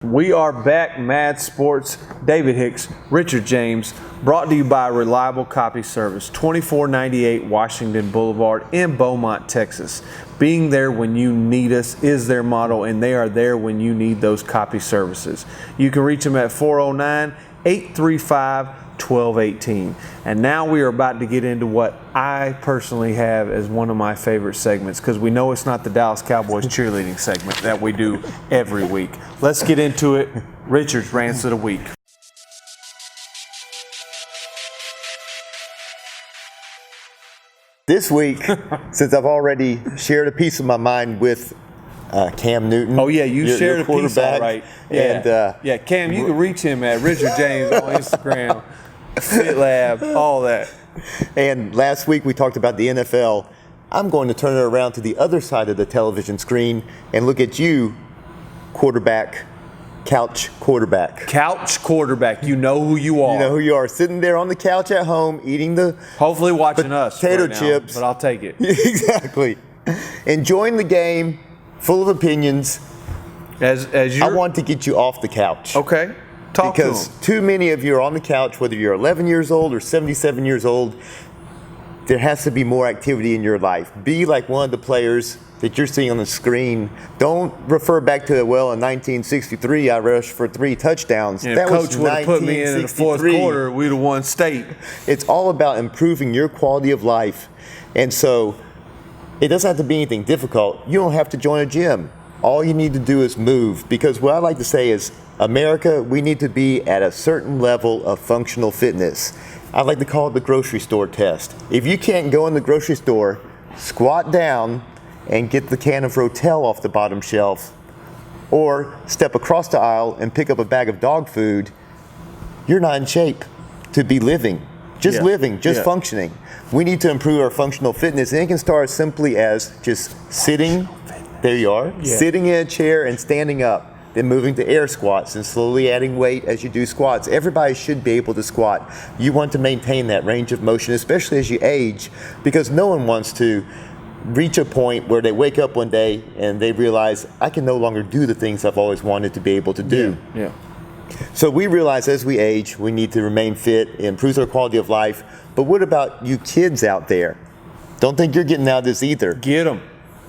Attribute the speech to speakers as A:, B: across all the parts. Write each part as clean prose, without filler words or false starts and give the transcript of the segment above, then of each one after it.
A: We are back, Mad Sports. David Hicks, Richard James, brought to you by Reliable Copy Service, 2498 Washington Boulevard in Beaumont, Texas. Being there when you need us is their motto, and they are there when you need those copy services. You can reach them at 409-835-1218. And now we are about to get into what I personally have as one of my favorite segments, because we know it's not the Dallas Cowboys cheerleading segment that we do every week. Let's get into it. Richard's Rants of the Week.
B: This week, since I've already shared a piece of my mind with Cam Newton.
A: Oh, yeah, you shared a piece, all right. Yeah,
B: and,
A: Cam, you can reach him at Richard James on Instagram, FitLab, all that.
B: And last week we talked about the NFL. I'm going to turn it around to the other side of the television screen and look at you, quarterback, couch quarterback.
A: Couch quarterback, you know who you are.
B: You know who you are, sitting there on the couch at home, eating the
A: hopefully watching us
B: potato
A: right now,
B: chips.
A: But I'll take it.
B: Exactly. Enjoying the game, full of opinions.
A: As
B: I want to get you off the couch.
A: Okay. Talk
B: because
A: to 'em.
B: Too many of you are on the couch, whether you're 11 years old or 77 years old. There has to be more activity in your life. Be like one of the players that you're seeing on the screen. Don't refer back to, well, in 1963, I rushed for 3 touchdowns.
A: And that if Coach would have put me in the fourth quarter, we'd have won state.
B: It's all about improving your quality of life. And so it doesn't have to be anything difficult. You don't have to join a gym. All you need to do is move. Because what I like to say is, America, we need to be at a certain level of functional fitness. I like to call it the grocery store test. If you can't go in the grocery store, squat down and get the can of Rotel off the bottom shelf, or step across the aisle and pick up a bag of dog food, you're not in shape to be living. Just living, just functioning. We need to improve our functional fitness, and it can start as simply as just sitting, there you are, sitting in a chair and standing up, then moving to air squats and slowly adding weight as you do squats. Everybody should be able to squat. You want to maintain that range of motion, especially as you age, because no one wants to reach a point where they wake up one day and they realize, I can no longer do the things I've always wanted to be able to do.
A: Yeah.
B: So we realize as we age, we need to remain fit. It improves our quality of life. But what about you kids out there? Don't think you're getting out of this either.
A: Get them.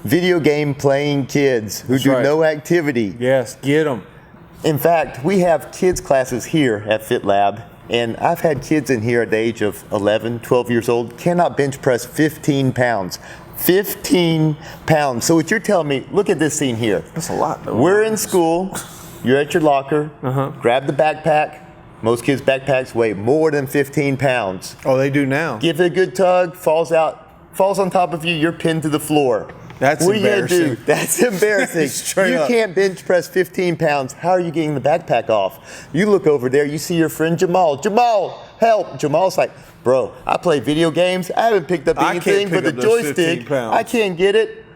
B: Video game playing kids who do no activity.
A: Yes, get them.
B: In fact, we have kids classes here at FitLab, and I've had kids in here at the age of 11, 12 years old, cannot bench press 15 pounds. 15 pounds. So what you're telling me, look at this scene here.
A: That's a lot, though.
B: We're in school, you're at your locker, grab the backpack. Most kids' backpacks weigh more than 15 pounds.
A: Oh, they do now.
B: Give it a good tug, falls on top of you, you're pinned to the floor.
A: That's
B: what
A: embarrassing.
B: What are you gonna do? That's embarrassing.
A: Straight
B: you
A: up.
B: Can't bench press 15 pounds. How are you getting the backpack off? You look over there, you see your friend Jamal. Jamal, help. Jamal's like, bro, I play video games. I haven't picked up anything but the joystick. I can't get it.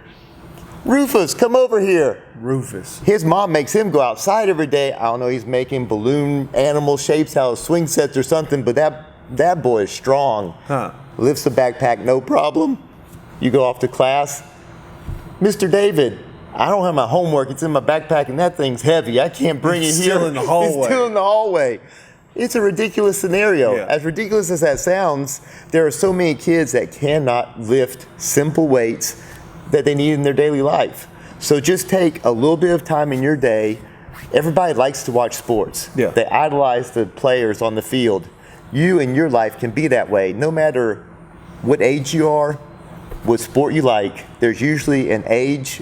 B: Rufus, come over here.
A: Rufus.
B: His mom makes him go outside every day. I don't know, he's making balloon animal shapes out of swing sets or something, but that boy is strong. Lifts the backpack, no problem. You go off to class. Mr. David, I don't have my homework. It's in my backpack, and that thing's heavy. I can't bring it here.
A: Still in the hallway.
B: It's still in the hallway. It's a ridiculous scenario.
A: Yeah.
B: As ridiculous as that sounds, there are so many kids that cannot lift simple weights that they need in their daily life. So just take a little bit of time in your day. Everybody likes to watch sports.
A: Yeah.
B: They idolize the players on the field. You in your life can be that way. No matter what age you are, what sport you like, there's usually an age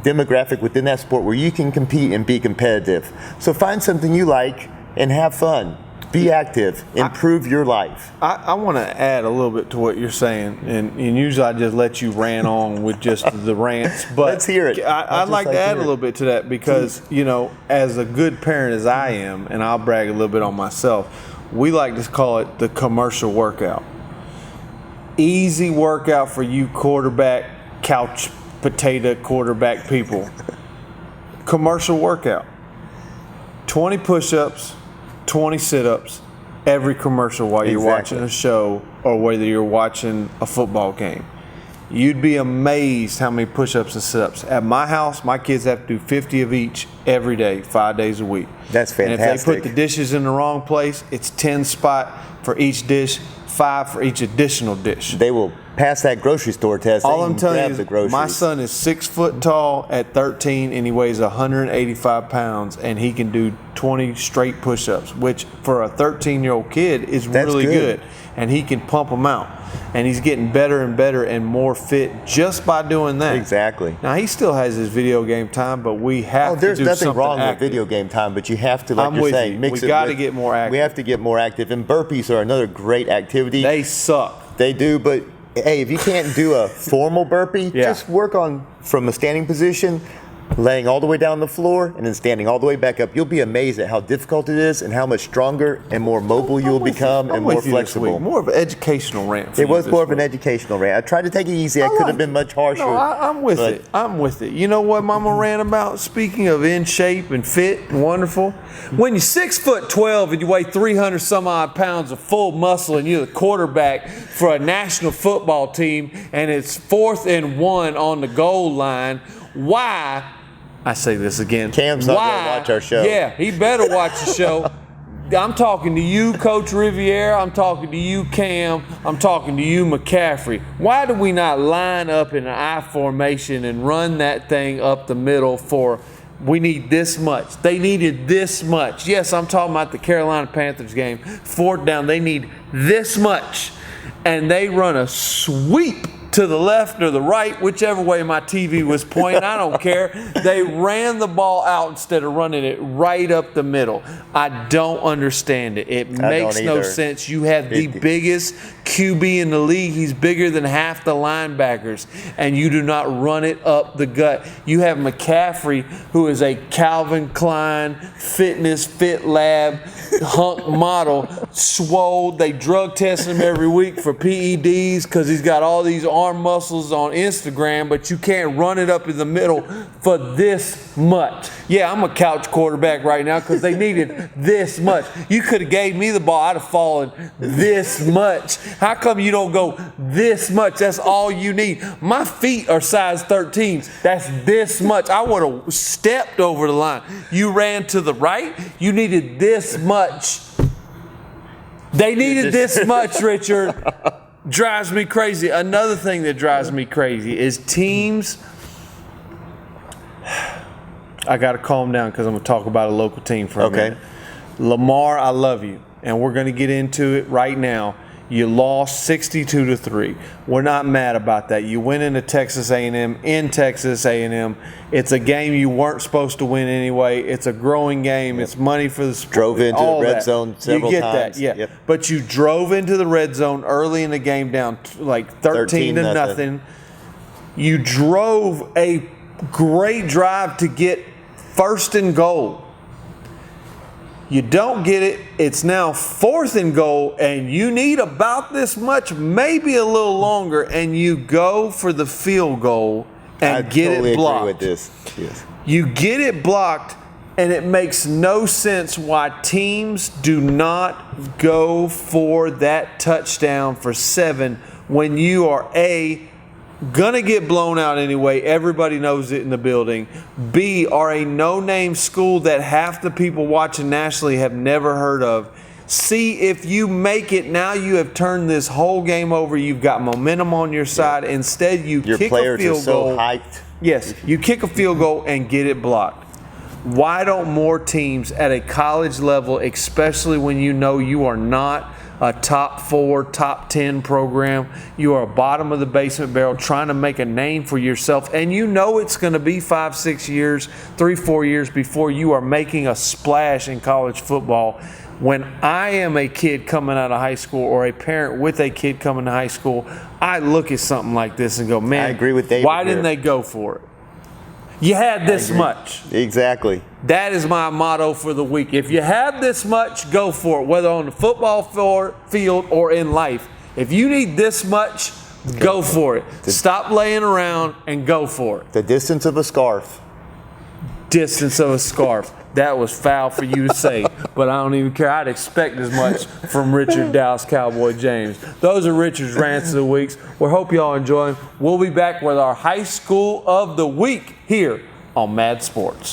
B: demographic within that sport where you can compete and be competitive. So find something you like and have fun. Be active. Improve your life.
A: I want to add a little bit to what you're saying, and usually I just let you rant on with just the rants. But
B: let's hear it.
A: I'd like to add a little bit to that because, you know, as a good parent as I am, and I'll brag a little bit on myself, we like to call it the commercial workout. Easy workout for you quarterback, couch potato quarterback people. Commercial workout. 20 push-ups, 20 sit-ups, every commercial while you're watching a show or whether you're watching a football game. You'd be amazed how many push-ups and sit-ups. At my house, my kids have to do 50 of each every day, 5 days a week.
B: That's fantastic.
A: And if they put the dishes in the wrong place, it's 10 spot for each dish, 5 for each additional dish.
B: They will pass that grocery store test.
A: All I'm telling you is my son is 6 foot tall at 13 and he weighs 185 pounds and he can do 20 straight push-ups, which for a 13-year-old kid is really good. And he can pump them out. And he's getting better and better and more fit just by doing that.
B: Exactly.
A: Now, he still has his video game time, but we have to do something
B: there's nothing wrong
A: active.
B: with video game time, but you have to, like you're saying, mix it.
A: We got to get more active.
B: We have to get more active. And burpees are another great activity.
A: They suck.
B: They do, but hey, if you can't do a formal burpee, just work on from a standing position, laying all the way down on the floor, and then standing all the way back up. You'll be amazed at how difficult it is and how much stronger and more mobile you'll become and more flexible.
A: More of an educational rant.
B: It was more of an educational rant. I tried to take it easy. I could have been much harsher.
A: No, I'm with it. I'm with it. You know what Mama ran about? Speaking of in shape and fit and wonderful, when you're 6'12" and you weigh 300 some odd pounds of full muscle and you're the quarterback for a national football team and it's 4th and 1 on the goal line, why? I say this again.
B: Cam's not going to watch our show.
A: Yeah, he better watch the show. I'm talking to you, Coach Riviera. I'm talking to you, Cam. I'm talking to you, McCaffrey. Why do we not line up in an I formation and run that thing up the middle for, we need this much. They needed this much. Yes, I'm talking about the Carolina Panthers game. 4th down, they need this much. And they run a sweep to the left or the right, whichever way my TV was pointing, I don't care. They ran the ball out instead of running it right up the middle. I don't understand it. It makes no sense. You have the biggest QB in the league. He's bigger than half the linebackers, and you do not run it up the gut. You have McCaffrey, who is a Calvin Klein fitness fit lab hunk model, swole. They drug test him every week for PEDs because he's got all these arm muscles on Instagram, but you can't run it up in the middle for this much. Yeah, I'm a couch quarterback right now because they needed this much. You could have gave me the ball, I'd have fallen this much. How come you don't go this much? That's all you need. My feet are size 13s. That's this much. I would have stepped over the line. You ran to the right. You needed this much. They needed this much, Richard. Drives me crazy. Another thing that drives me crazy is teams. I got to calm down because I'm going to talk about a local team for a minute. Lamar, I love you, and we're going to get into it right now. You lost 62-3. We're not mad about that. You went into Texas A&M in Texas A&M. It's a game you weren't supposed to win anyway. It's a growing game. It's money for the sport.
B: Drove into the red zone several times.
A: You get that, yeah. Yep. But you drove into the red zone early in the game down like 13-0. You drove a great drive to get 1st and goal. You don't get it. It's now 4th and goal, and you need about this much, maybe a little longer, and you go for the field goal and get it blocked.
B: I totally agree with this. Yes.
A: You get it blocked, and it makes no sense why teams do not go for that touchdown for 7 when you are gonna get blown out anyway. Everybody knows it in the building. B, are a no-name school that half the people watching nationally have never heard of. C, if you make it, now you have turned this whole game over. You've got momentum on your side. Instead, you kick a field goal.
B: Your players are so hyped.
A: Yes, you kick a field goal and get it blocked. Why don't more teams at a college level, especially when you know you are not a top 4, top 10 program, you are a bottom of the basement barrel trying to make a name for yourself, and you know it's going to be 5, 6 years, 3, 4 years before you are making a splash in college football. When I am a kid coming out of high school or a parent with a kid coming to high school, I look at something like this and go, man,
B: I agree with David
A: why didn't they go for it? You had this much.
B: Exactly.
A: That is my motto for the week. If you have this much, go for it, whether on the football field or in life. If you need this much, go for it. Stop laying around and go for it.
B: The distance of a scarf.
A: Distance of a scarf. That was foul for you to say. but I don't even care. I'd expect as much from Richard Dallas Cowboy James. Those are Richard's Rants of the Week. We hope y'all enjoy them. We'll be back with our High School of the Week here on Mad Sports.